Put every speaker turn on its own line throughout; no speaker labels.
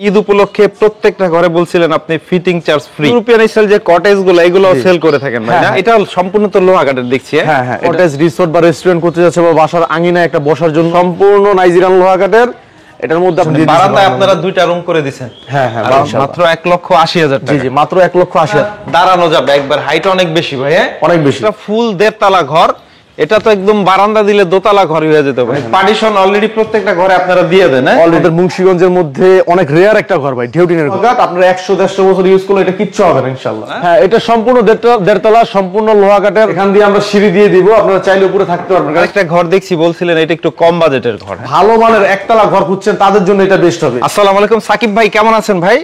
ঈদ উপলক্ষে প্রত্যেকটা ঘরে বলছিলেন আপনি fitting charge free. European style যে কটেজ গুলো এগুলো সেল করে থাকেন ভাই না? এটা সম্পূর্ণ তো লোহা কাঠের দেখছি।
হ্যাঁ হ্যাঁ, কটেজ রিসোর্ট বা রেস্টুরেন্ট করতে যাচ্ছে বা বাসার আঙিনায় একটা বসার জন্য সম্পূর্ণ নাইজেরিয়ান লোহা কাঠের। এটার মধ্যে আপনি
বারান্দায় আপনারা দুইটা রুম করে দিয়েছেন।
হ্যাঁ হ্যাঁ,
মাত্র 1,80,000 টাকা।
জি জি, মাত্র 1,80,000।
দাঁড়ানো যাবে, একবার হাইট অনেক বেশি ভাই।
অনেক বেশি।
এটা ফুল 1.5 তলা ঘর। এটা তো একদম বারান্দা দিলে দোতলা ঘর হয়ে যেত ভাই। পার্টিশন অলরেডি প্রত্যেকটা ঘরে আপনারা দিয়ে দেন।
অলরেডি মুন্সিগঞ্জের মধ্যে অনেক রেয়ার একটা ঘর ভাই, ঢেউটিনের ঘর। আপনারা 100-150 বছর ইউজ করলে এটা কিচ্ছু হবে না ইনশাআল্লাহ। হ্যাঁ, এটা সম্পূর্ণ 1.5 তলা, সম্পূর্ণ লোহা কাঠের। এখান দিয়ে আমরা সিঁড়ি দিয়ে দিব, আপনারা চাইলে উপরে থাকতে পারবেন।
একটা ঘর দেখছি বলছিলেন এটা একটু কম বাজেটের ঘর।
ভালো মানের একতলা ঘর খুঁজছেন তাদের জন্য এটা বেস্ট হবে।
আসসালামু আলাইকুম সাকিব ভাই, কেমন আছেন ভাই?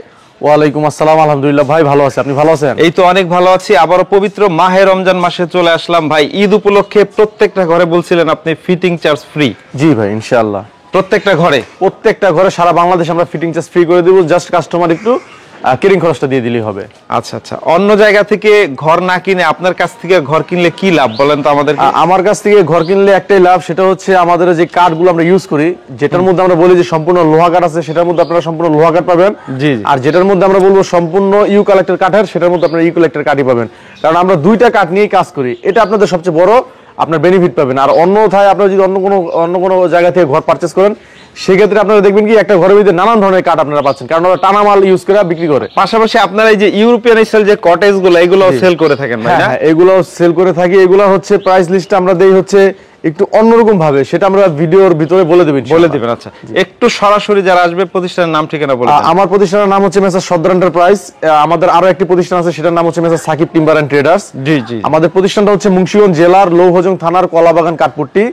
ওয়ালাইকুম আসসালাম, আলহামদুলিল্লাহ ভাই ভালো আছি, আপনি ভালো আছেন?
এই তো অনেক ভালো আছি। আবারও পবিত্র মাহে রমজান মাসে চলে আসলাম ভাই। ঈদ উপলক্ষে প্রত্যেকটা ঘরে বলছিলেন আপনি ফিটিং চার্জ ফ্রি।
জি ভাই, ইনশাআল্লাহ
প্রত্যেকটা ঘরে
সারা বাংলাদেশ আমরা ফিটিং চার্জ ফ্রি করে দেব। জাস্ট কাস্টমার একটু কেরিং খরচটা দিয়ে দিলেই হবে।
আচ্ছা আচ্ছা, অন্য জায়গা থেকে ঘর না কিনে আপনার কাছ থেকে ঘর কিনলে কি লাভ বলেন তো আমাদের?
আমার কাছ থেকে ঘর কিনলে একটাই লাভ, সেটা হচ্ছে আমাদের যে কাঠগুলো আমরা ইউজ করি, যেটার মধ্যে আমরা বলি যে সম্পূর্ণ লোহা কাঠ আছে, সেটার মধ্যে আপনারা সম্পূর্ণ লোহা কাঠ পাবেন।
জি।
আর যেটার মধ্যে আমরা বলবো সম্পূর্ণ ইউক্যালিপ্টাস কাঠের, সেটার মধ্যে আপনারা ইউক্যালিপ্টাস কাঠই পাবেন। কারণ আমরা দুইটা কাঠ নিয়েই কাজ করি, এটা আপনাদের সবচেয়ে বড় আপনার বেনিফিট পাবেন। আর অন্যথায় আপনারা যদি অন্য কোনো জায়গা থেকে ঘর পারচেজ করেন, সেক্ষেত্রে আপনারা দেখবেন কি একটা ঘরের মধ্যে নানান ধরনের কাঠ আপনারা পাচ্ছেন, কারণ ওরা টানা মাল ইউজ করে বিক্রি করে।
পাশাপাশি আপনারা এই যে ইউরোপিয়ান স্টাইল যে কটেজ গুলো এগুলো সেল করে থাকেন ভাই না?
এগুলো সেল করে থাকি। এগুলো হচ্ছে প্রাইস লিস্ট আমরা দেই হচ্ছে একটু অন্যরকম ভাবে, সেটা আমরা ভিডিওর ভিতরে বলে দেবেন।
আচ্ছা, একটু সরাসরি যারা আসবে প্রতিষ্ঠানের নাম ঠিকানা বলে দেন।
আমার প্রতিষ্ঠানের নাম হচ্ছে মেসার সদর এন্টারপ্রাইজ। আমাদের আরো একটি প্রতিষ্ঠান আছে, সেটার নাম হচ্ছে মেসার সাকিব টিম্বার এন্ড ট্রেডার্স।
জি জি।
আমাদের প্রতিষ্ঠানটা হচ্ছে মুন্সিগঞ্জ জেলার লৌহজং থানার কলাবাগান কাঠপট্টি।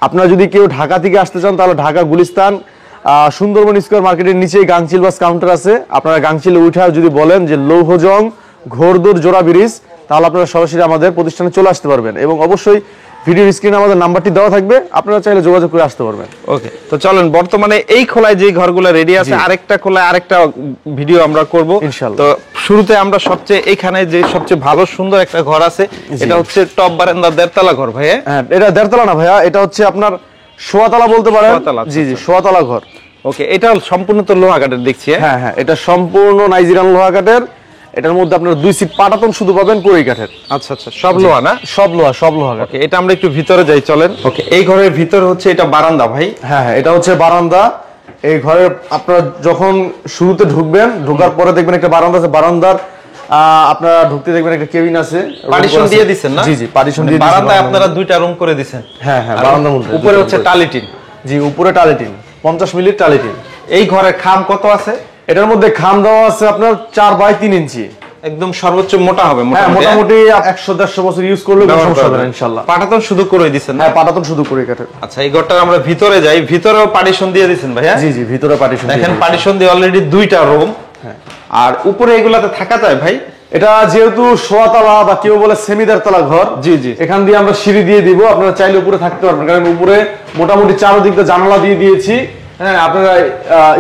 আপনারা যদি কেউ ঢাকা থেকে আসতে চান তাহলে ঢাকা গুলিস্তান সুন্দরবন স্কয়ার মার্কেটের নিচেই গাংচিল বাস কাউন্টার আছে। আপনারা গাংচিলে উঠে যদি বলেন যে লৌহজং ঘোরদুর জোড়া ব্রিজ, তাহলে আপনারা সরাসরি আমাদের প্রতিষ্ঠানে চলে আসতে পারবেন। এবং অবশ্যই ভিডিও স্ক্রিনে আমাদের নাম্বারটি দেওয়া থাকবে, আপনারা চাইলে যোগাযোগ করে আসতে পারবেন।
ওকে, তো চলেন বর্তমানে এই খোলায় যে ঘরগুলো রেডি আছে, আরেকটা খোলায় আরেকটা ভিডিও আমরা করব ইনশাআল্লাহ। তো শুরুতে আমরা এখানে যে সবচেয়ে ভালো সুন্দর একটা ঘর আছে, এটা হচ্ছে টপ বারান্দা 1.5 তলা ঘর ভাই।
হ্যাঁ, এটা 1.5 তলা না ভাইয়া, এটা হচ্ছে আপনার 1.5 তলা বলতে পারেন। জি জি, 1.5 তলা ঘর।
ওকে, এটা সম্পূর্ণ তো লোহা কাঠের দেখছি।
হ্যাঁ হ্যাঁ, এটা সম্পূর্ণ নাইজেরিয়ান লোহা কাঠের। এটার মধ্যে আপনার 2 সিট পাটাতন শুধু পাবেন কোরই কাঠের।
আচ্ছা আচ্ছা, সব লোহা না?
সব লোহা কাঠ।
ওকে, এটা আমরা একটু ভিতরে যাই চলেন। ওকে, এই ঘরের ভিতরে হচ্ছে এটা বারান্দা ভাই।
হ্যাঁ হ্যাঁ, এটা হচ্ছে বারান্দা। এই ঘরের আপনারা যখন শুরুতে ঢুকবেন, ঢোকার পরে দেখবেন একটা বারান্দা আছে। বারান্দার আপনারা ঢুকতে দেখবেন একটা কেবিন আছে।
পার্টিশন দিয়ে দিবেন না?
জি জি, পার্টিশন দিয়ে।
বারান্দায় আপনারা দুইটা রুম করে দিবেন।
হ্যাঁ হ্যাঁ, বারান্দার মধ্যে
উপরে হচ্ছে টালিটিন।
জি, উপরে টালিটিন, 50 মিলির টালিটিন।
এই ঘরের খাম কত আছে?
এটার মধ্যে খাম দেওয়া আছে আপনার 4 বাই 3 ইঞ্চি।
একদম সর্বোচ্চ মোটা হবে।
মোটামুটি 100-150 বছর ইউজ করলে কোনো সমস্যা হবে না ইনশাআল্লাহ।
পাটাতন শুধু করে দিবেন?
হ্যাঁ, পাটাতন শুধু করে কাঠের।
আচ্ছা, এই ঘরটা আমরা ভিতরে যাই। ভিতরেও পার্টিশন দিয়ে দিবেন ভাই?
জি জি, ভিতরে পার্টিশন।
দেখেন পার্টিশন দিয়ে অলরেডি দুইটা রুম। হ্যাঁ, আর উপরে এগুলাতে থাকা যায় ভাই?
এটা যেহেতু 1.5 তলা বা কেউ বলে সেমি 1.5 তলা ঘর,
জি জি,
এখান দিয়ে আমরা সিঁড়ি দিয়ে দিব, আপনারা চাইলে উপরে থাকতে পারবেন। কারণ উপরে মোটামুটি চারদিকে জানালা দিয়ে দিয়েছি। হ্যাঁ, আপনারা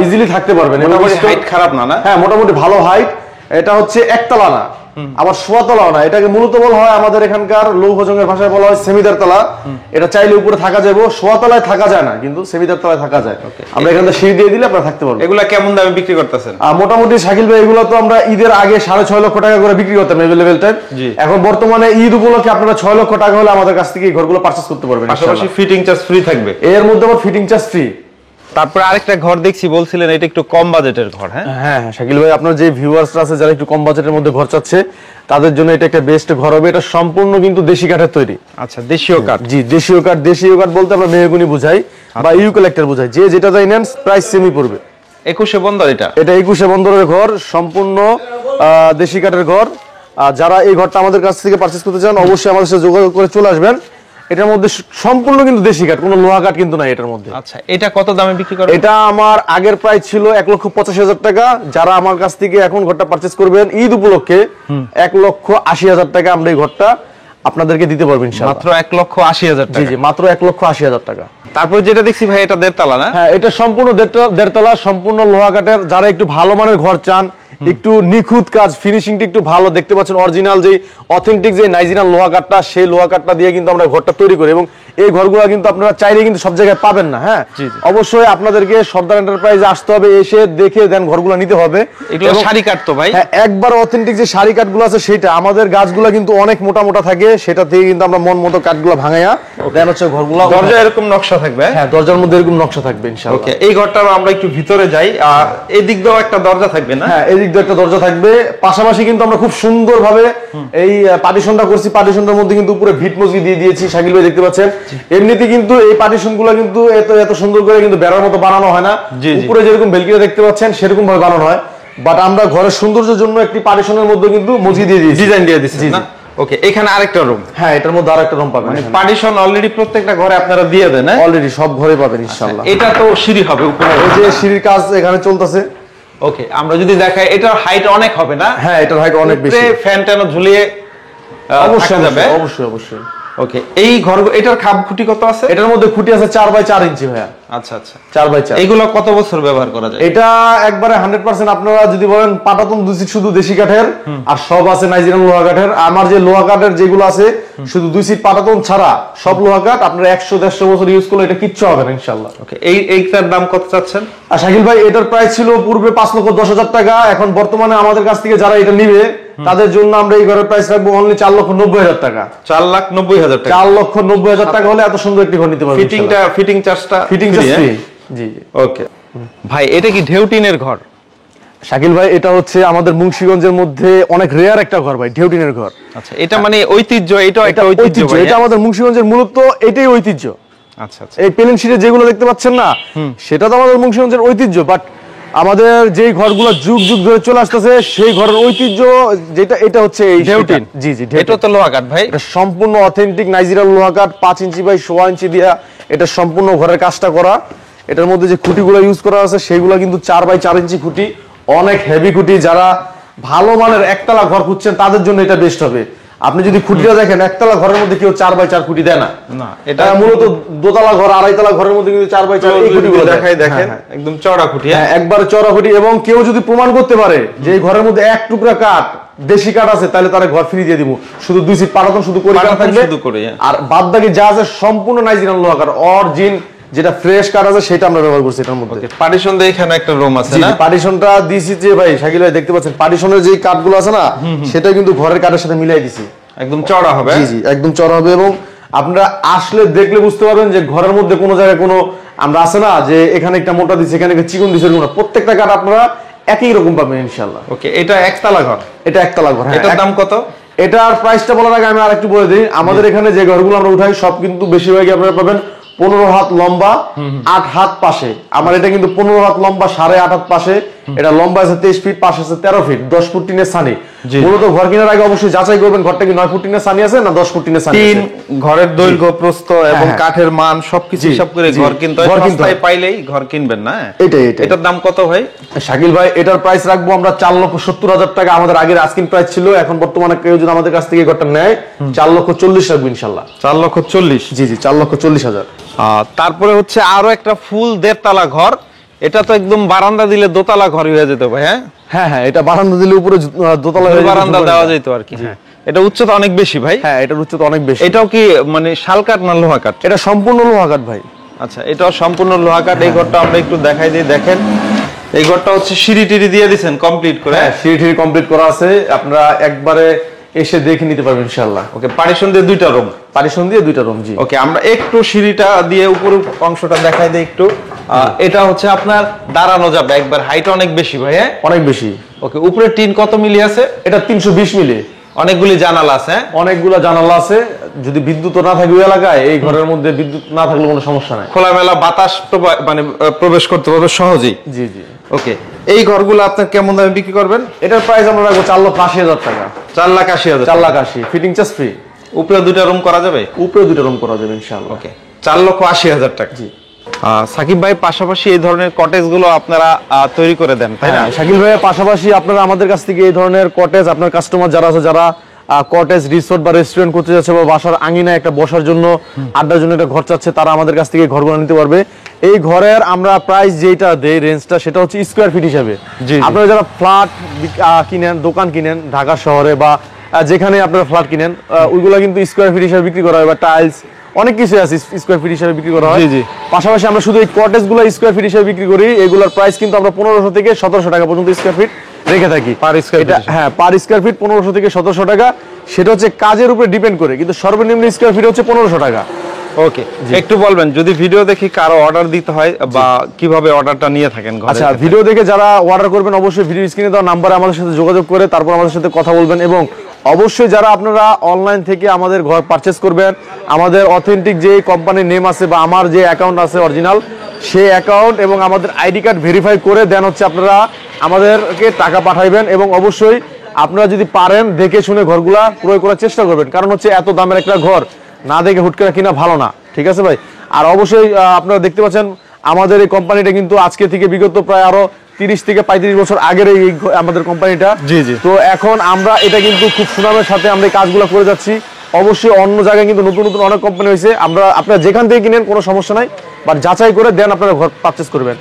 ইজিলি থাকতে পারবেন।
মোটামুটি হাইট খারাপ না? না,
হ্যাঁ, মোটামুটি ভালো হাইট। এটা হচ্ছে 1 তলা না, আবার 1.5 তলাও না। এটাকে মূলত বলা হয় আমাদের এখানকার লৌহজংয়ের ভাষায় বলা হয় সেমি 1.5 তলা। এটা চাইলে উপরে থাকা যাবে, 1.5 তলায় থাকা যায় না, কিন্তু সেমি 1.5 তলায় থাকা যায়। আমরা এখান থেকে সিঁড়ি দিয়ে দিলে আপনারা থাকতে পারবেন।
এগুলা কেমন দামে বিক্রি করতেছেন?
মোটামুটি শাকিল ভাই, এগুলো তো আমরা ঈদের আগে 6.5 লক্ষ টাকা করে বিক্রি করতাম এভেলেবেল টাইম। এখন বর্তমানে ঈদ উপলক্ষে আপনারা 6 লক্ষ টাকা হলে আমাদের কাছ থেকে এই ঘরগুলো পারচেজ করতে পারবেন।
পাশাপাশি ফিটিং চার্জ ফ্রি থাকবে।
এর মধ্যে আবার ফিটিং চার্জ ফ্রি।
তারপরে আরেকটা ঘর দেখছি বলছিলেন এটা একটু কম বাজেটের ঘর। হ্যাঁ
হ্যাঁ শাকিল ভাই, আপনার যে ভিউয়ার্সরা আছে যারা একটু কম বাজেটের মধ্যে ঘর চাচ্ছে, তাদের জন্য এটা একটা বেস্ট ঘর হবে। এটা সম্পূর্ণ কিন্তু দেশি কাঠের তৈরি।
আচ্ছা, দেশীয় কাঠ?
জি, দেশীয় কাঠ। দেশীয় কাঠ বলতে আমরা মেহগনি বুঝাই বা ইউক্যালিপ্টাস বুঝাই। যে যেটা চাই নেন, প্রাইস সেমই পড়বে।
21 বন্দর এটা
21 বন্দরের ঘর, সম্পূর্ণ দেশি কাঠের ঘর। যারা এই ঘরটা আমাদের কাছ থেকে পারচেজ করতে চান, অবশ্যই আমাদের সাথে যোগাযোগ করে চলে আসবেন। এটার মধ্যে সম্পূর্ণ কিন্তু দেশি কাঠ, কোনো লোহা কাঠ কিন্তু নাই এটার মধ্যে।
আচ্ছা, এটা কত দামে বিক্রি করেন?
এটা আমার আগের প্রাইস ছিল 1,85,000 টাকা। যারা আমার কাছ থেকে এখন ঘরটা পারচেজ করবেন ঈদ উপলক্ষে 1,80,000 টাকা আমরা এই ঘরটা আপনাদেরকে দিতে পারবো ইনশাআল্লাহ।
মাত্র 1,80,000 টাকা?
জি জি, মাত্র 1,80,000 টাকা।
তারপর যেটা দেখছি ভাই, এটা 1.5 তলা না?
হ্যাঁ, এটা সম্পূর্ণ 1.5 তলা, সম্পূর্ণ লোহা কাঠের। যারা একটু ভালো মানের ঘর চান, একটু নিখুঁত কাজ, ফিনিশিংটা একটু ভালো, দেখতে পাচ্ছেন অরিজিনাল যে অথেন্টিক যে নাইজেরিয়ান লোহা কাঠটা, সেই লোহা কাঠটা দিয়ে কিন্তু আমরা ঘরটা তৈরি করি। এবং এই ঘরগুলো কিন্তু আপনারা চাইলে কিন্তু সব জায়গায় পাবেন না। হ্যাঁ, অবশ্যই আপনাদেরকে সর্দার এন্টারপ্রাইজে আসতে হবে, এসে দেখে দেন ঘরগুলো নিতে হবে।
এগুলো শাড়ি কাঠ তো ভাই?
হ্যাঁ, একবার অথেন্টিক যে শাড়ি কাঠগুলো আছে সেটা, আমাদের গাছগুলো কিন্তু অনেক মোটা মোটা থাকে, সেটা থেকে কিন্তু আমরা মন মতো কাঠগুলো ভাঙাইয়া দেন হচ্ছে ঘরগুলো।
দরজা এরকম নকশা থাকবে?
হ্যাঁ, দরজার মধ্যে এরকম নকশা থাকবে ইনশাআল্লাহ।
ওকে, এই ঘরটা আমরা একটু ভিতরে যাই, আর এই দিক দিয়েও একটা দরজা থাকবে না?
হ্যাঁ, এই দিক দিয়ে একটা দরজা থাকবে। পাশাপাশি কিন্তু আমরা খুব সুন্দরভাবে এই পার্টিশনটা করছি। পার্টিশনটার মধ্যে কিন্তু পুরো ভিট মজগি দিয়ে দিয়েছি, শাকিল ভাই দেখতে পাচ্ছেন। এমনিতে কিন্তু এই পার্টিশনগুলো কিন্তু এত সুন্দর করে কিন্তু বেড়ার মতো বানানো হয় না, উপরে যেরকম বেলকিটা দেখতে পাচ্ছেন সেরকম ভাবে বানানো হয়, বাট আমরা ঘরের সৌন্দর্যের জন্য একটি পার্টিশনের মধ্যে কিন্তু মজগি দিয়ে দিয়েছি,
ডিজাইন দিয়ে দিয়েছি না? ওকে, এখানে আরেকটা রুম?
হ্যাঁ, এটার মধ্যে আরেকটা রুম পাবেন।
পার্টিশন অলরেডি প্রত্যেকটা ঘরে আপনারা দিয়ে দেন?
অলরেডি সব ঘরে পাবেন ইনশাআল্লাহ।
এটা তো সিঁড়ি হবে উপরে?
এই যে সিঁড়ির কাজ এখানে চলতেছে।
ওকে, আমরা যদি দেখাই এটার হাইট অনেক হবে না?
হ্যাঁ, এটার হাইট অনেক বেশি।
ফ্যান ট্যান ঝুলিয়ে
অবশ্যই
যাবে?
অবশ্যই অবশ্যই।
ওকে, এই ঘর এটার খাপ খুঁটি কত আছে?
এটার মধ্যে খুঁটি আছে 4x4 ইঞ্চি ভাইয়া।
আচ্ছা আচ্ছা,
4x4।
এগুলো কত বছর ব্যবহার করা যায়?
এটা একবারে 100% আপনারা যদি বলেন পাটাতন দুই শুধু দেশি কাঠের, আর সব আছে নাইজেরিয়ান লোহা কাঠের। আমার যে লোহা কাঠের যেগুলো আছে শুধু 2 সিট পাটাতন ছাড়া সব লোহা কাঠ, আপনারা 100-150 বছর ইউজ করলে এটা কিচ্ছু হবে না ইনশাআল্লাহ।
ওকে, এইটার দাম কত চাচ্ছেন?
আর শাকিল ভাই, এটার প্রাইস ছিল পূর্বে 5,10,000 টাকা, এখন বর্তমানে আমাদের কাছ থেকে যারা এটা নিবে তাদের জন্য আমরা এই ঘরের প্রাইস রাখবো অনলি 4,90,000 টাকা।
4,90,000 টাকা?
4,90,000 টাকা হলে এত সুন্দর একটি ঘর নিতে পারবেন।
ফিটিং চার্জটা?
Fitting charge free. জি।
ওকে ভাই, এটা কি ঢেউটিনের ঘর?
শাকিল ভাই, এটা হচ্ছে আমাদের মুন্সিগঞ্জের মধ্যে অনেক রেয়ার একটা ঘর ভাই, ঢেউটিনের ঘর।
আচ্ছা, এটা মানে ঐতিহ্য? এটা একটা ঐতিহ্য?
এটা আমাদের মুন্সিগঞ্জের মূলত এটাই ঐতিহ্য।
আচ্ছা আচ্ছা,
এই প্লেন শীটে যেগুলো দেখতে পাচ্ছেন না, সেটা তো আমাদের মুন্সিগঞ্জের ঐতিহ্য, বাট আমাদের যেই ঘরগুলো যুগ যুগ ধরে চলে আসতেছে সেই ঘরের ঐতিহ্য যেটা, এটা হচ্ছে এই
ঢেউটিন।
জি জি,
এটা তো লোহা কাঠ ভাই?
এটা সম্পূর্ণ অথেন্টিক নাইজেরিয়ান লোহা কাঠ, 5 ইঞ্চি বাই 1.5 ইঞ্চি দিয়া এটা সম্পূর্ণ ঘরের কাজটা করা। এটার মধ্যে যে খুঁটিগুলো ইউজ করা আছে সেগুলো কিন্তু 4x4 ইঞ্চি খুঁটি, অনেক হেভি খুঁটি। যারা ভালো মানের একতলা ঘর খুঁজছেন তাদের জন্য এটা বেস্ট হবে। আপনি যদি খুঁটিটা দেখেন, একতলা ঘরের মধ্যে কেউ 4x4 খুঁটি দেয় না। এটা মূলত দোতলা ঘর, আড়াইতলা ঘরের মধ্যে কিন্তু 4x4 এই খুঁটিগুলো
দেখাই দেখেন, একদম চওড়া খুঁটি।
হ্যাঁ, একবারে চওড়া খুঁটি। এবং কেউ যদি প্রমাণ করতে পারে যে এই ঘরের মধ্যে এক টুকরা কাঠ দেশি কাঠ আছে, তাহলে তারা ঘর ফ্রি দিয়ে দিব। শুধু 2 সিট পাটাতন শুধু করে থাকবে, আর বাদ বাকি যা আছে সম্পূর্ণ নাইজেরিয়ান লোহা কাঠ, অরিজিন যেটা ফ্রেশ কাঠ আছে সেটা আমরা ব্যবহার করছি এটার মধ্যে।
পার্টিশন দিয়ে এখানে একটা রুম আছে না?
পার্টিশনটা দিছি যে ভাই, শাকিল ভাই দেখতে পাচ্ছেন পার্টিশনের যে কাঠগুলো আছে না, সেটা কিন্তু ঘরের কাঠের সাথে মিলাই দিছি।
একদম চওড়া হবে?
জি জি, একদম চওড়া হবে। এবং আপনারা আসলে দেখলে বুঝতে পারবেন যে ঘরের মধ্যে কোনো জায়গায় কোনো আমরা আছে না যে এখানে একটা মোটা দিচ্ছে, এখানে একটা চিকন দিচ্ছে, না, প্রত্যেকটা কাঠ আপনারা একই রকম পাবেন ইনশাআল্লাহ।
ওকে, এটা একতলা ঘর?
এটা একতলা ঘর।
এটার দাম কত?
এটার প্রাইসটা বলার আগে আমি আরেকটু বলে দিই, আমাদের এখানে যে ঘরগুলো আমরা উঠাই সব কিন্তু বেশিরভাগই আপনারা পাবেন 15 হাত লম্বা, 8 হাত পাশে। আমার এটা কিন্তু 15 হাত লম্বা, 8.5 হাত পাশে। এটা লম্বা আছে 23 ফিট, পাশে আছে 13 ফিট, 10 ফুট টিনের সানি। মূলত ঘর কেনার আগে অবশ্যই যাচাই করবেন ঘরটা কি 9 ফুট টিনের সানি আছে না 10 ফুট টিনের সানি আছে।
ঘরের দৈর্ঘ্য, প্রস্থ এবং কাঠের মান সবকিছু হিসাব করে ঘর কিনতে হয়। সস্তায় পাইলেই ঘর কিনবেন না? এটার দাম কত ভাই?
শাকিল ভাই, এটার প্রাইস রাখবো আমরা 4,70,000 টাকা। আমাদের আগের আস্কিং প্রাইস ছিল, এখন বর্তমানে কেউ যদি আমাদের কাছ থেকে ঘরটা নেয় 4,40,000 রাখবো ইনশাআল্লাহ।
4,40,000?
জি জি, 4,40,000।
তারপরে হচ্ছে আরো একটা ফুল 1.5 তলা ঘর, এটা তো একদম বারান্দা দিলে দোতলা ঘর হয়ে যেত ভাই?
হ্যাঁ হ্যাঁ, এটা বারান্দা দিলে উপরে দোতলা
বারান্দা দেওয়া যেত আর কি। এটা উচ্চতা অনেক বেশি ভাই?
হ্যাঁ, এটার উচ্চতা অনেক বেশি।
এটাও কি মানে শাল কাঠ না লোহা কাঠ?
এটা সম্পূর্ণ লোহা কাঠ ভাই।
আচ্ছা, এটাও সম্পূর্ণ লোহা কাঠ। এই ঘরটা আমরা একটু দেখাই দিই, দেখেন এই ঘরটা হচ্ছে সিঁড়ি টিড়ি দিয়ে দিয়েছেন কমপ্লিট করে?
হ্যাঁ, সিঁড়ি টিড়ি কমপ্লিট করা আছে, আপনারা একবারে এসে দেখে নিতে পারবেন ইনশাআল্লাহ।
ওকে, পার্টিশন দিয়ে 2টা রুম?
পার্টিশন দিয়ে 2টা রুম, জি।
ওকে, আমরা একটু সিঁড়িটা দিয়ে উপরের অংশটা দেখাই দিই একটু। এটা হচ্ছে আপনার দাঁড়ানো যাবে, একবার হাইট অনেক বেশি ভাই? হ্যাঁ,
অনেক বেশি।
ওকে, উপরে টিন কত মিলি আছে?
এটা 320 মিলি।
অনেকগুলি জানালা আছে?
অনেকগুলা জানালা আছে। যদি বিদ্যুৎ না থাকে ওই এলাকায়, এই ঘরের মধ্যে বিদ্যুৎ না থাকলে কোনো সমস্যা নাই,
খোলামেলা বাতাস মানে প্রবেশ করতে পারবে সহজেই।
জি জি।
ওকে, এই ঘরগুলো আপনার কেমন দামে বিক্রি করবেন?
এটার প্রাইস আমরা রাখবো 4,80,000 টাকা।
4,80,000?
4,80,000, ফিটিং চার্জ ফ্রি।
উপরে 2টা রুম করা যাবে?
উপরে 2টা রুম করা যাবে ইনশাআল্লাহ।
ওকে, 4,80,000 টাকা।
জি।
সাকিব ভাই, পাশাপাশি এই ধরনের কটেজ গুলো আপনারা তৈরি করে দেন তাই না?
শাকিল ভাই, পাশাপাশি আপনারা আমাদের কাছ থেকে এই ধরনের কটেজ, আপনার কাস্টমার যারা আছে, যারা কটেজ, রিসোর্ট বা রেস্টুরেন্ট করতে যাচ্ছে বা বাসার আঙিনায় একটা বসার জন্য, আড্ডার জন্য একটা ঘর চাচ্ছে, তারা আমাদের কাছ থেকে ঘরগুলো নিতে পারবে। এই ঘরের আমরা প্রাইস যেটা দেই, রেঞ্জটা, সেটা হচ্ছে স্কোয়ার ফিট হিসাবে। আপনারা যারা ফ্ল্যাট কিনেন, দোকান কিনেন ঢাকা শহরে বা যেখানে আপনারা ফ্ল্যাট কিনেন, ওইগুলো কিন্তু স্কোয়ার ফিট হিসাবে বিক্রি করা হয়, বা টাইলস অনেক কিছু আছে স্কয়ার ফিট হিসেবে বিক্রি করা হয়।
জি জি।
পাশাপাশি আমরা শুধু এই কটেজগুলো স্কয়ার ফিট হিসেবে বিক্রি করি, এগুলোর প্রাইস কিন্তু আমরা 1500 থেকে 1700 টাকা পর্যন্ত স্কয়ার ফিট রেখে থাকি
পার স্কয়ার
এটা। হ্যাঁ, পার স্কয়ার ফিট 1500 থেকে 1700 টাকা, সেটা হচ্ছে কাজের উপরে ডিপেন্ড করে, কিন্তু সর্বনিম্ন স্কয়ার ফিট হচ্ছে 1500 টাকা।
ওকে, একটু বলবেন যদি ভিডিও দেখি কারো অর্ডার দিতে হয় বা কিভাবে অর্ডারটা নিয়ে থাকেন ঘরে?
আচ্ছা, ভিডিও দেখে যারা অর্ডার করবেন অবশ্যই ভিডিও স্ক্রিনে দেওয়া নাম্বারে আমাদের সাথে যোগাযোগ করে তারপর আমাদের সাথে কথা বলবেন, এবং অবশ্যই যারা আপনারা অনলাইন থেকে আমাদের ঘর পারচেজ করবেন, আমাদের অথেন্টিক যে কোম্পানির নেম আছে বা আমার যে অ্যাকাউন্ট আছে অরিজিনাল, সেই অ্যাকাউন্ট এবং আমাদের আইডি কার্ড ভেরিফাই করে দেন হচ্ছে আপনারা আমাদেরকে টাকা পাঠাইবেন, এবং অবশ্যই আপনারা যদি পারেন দেখে শুনে ঘরগুলা ক্রয় করার চেষ্টা করবেন, কারণ হচ্ছে এত দামের একটা ঘর না দেখে হুট করে কিনা ভালো না, ঠিক আছে ভাই? আর অবশ্যই আপনারা দেখতে পাচ্ছেন আমাদের এই কোম্পানিটা কিন্তু আজকে থেকে বিগত প্রায় আরো 30 থেকে 35 বছর আগের এই আমাদের কোম্পানিটা।
জি জি।
তো এখন আমরা এটা কিন্তু খুব সুনামের সাথে আমরা এই কাজগুলো করে যাচ্ছি। অবশ্যই অন্য জায়গায় কিন্তু নতুন নতুন অনেক কোম্পানি হয়েছে, আমরা আপনারা যেখান থেকে কিনেন কোনো সমস্যা নাই, বাট যাচাই করে দেন আপনারা ঘর পারচেজ করবেন।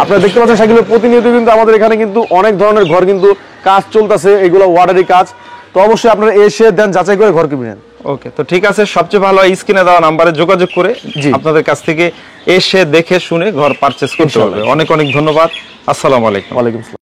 আপনারা দেখতে পাচ্ছেন সাকিব, প্রতিনিয়ত কিন্তু আমাদের এখানে কিন্তু অনেক ধরনের ঘর কিন্তু কাজ চলতেছে, এগুলো ওয়ার্ডারি কাজ। তো অবশ্যই আপনারা এসে দেন যাচাই করে ঘর কিনবেন।
ওকে, তো ঠিক আছে, সবচেয়ে ভালো স্ক্রিনে দেওয়া নাম্বারে যোগাযোগ করে আপনাদের কাছ থেকে এসে দেখে শুনে ঘর পারচেজ করতে হবে। অনেক অনেক ধন্যবাদ। আসসালামু আলাইকুম।
ওয়ালাইকুম আসসালাম।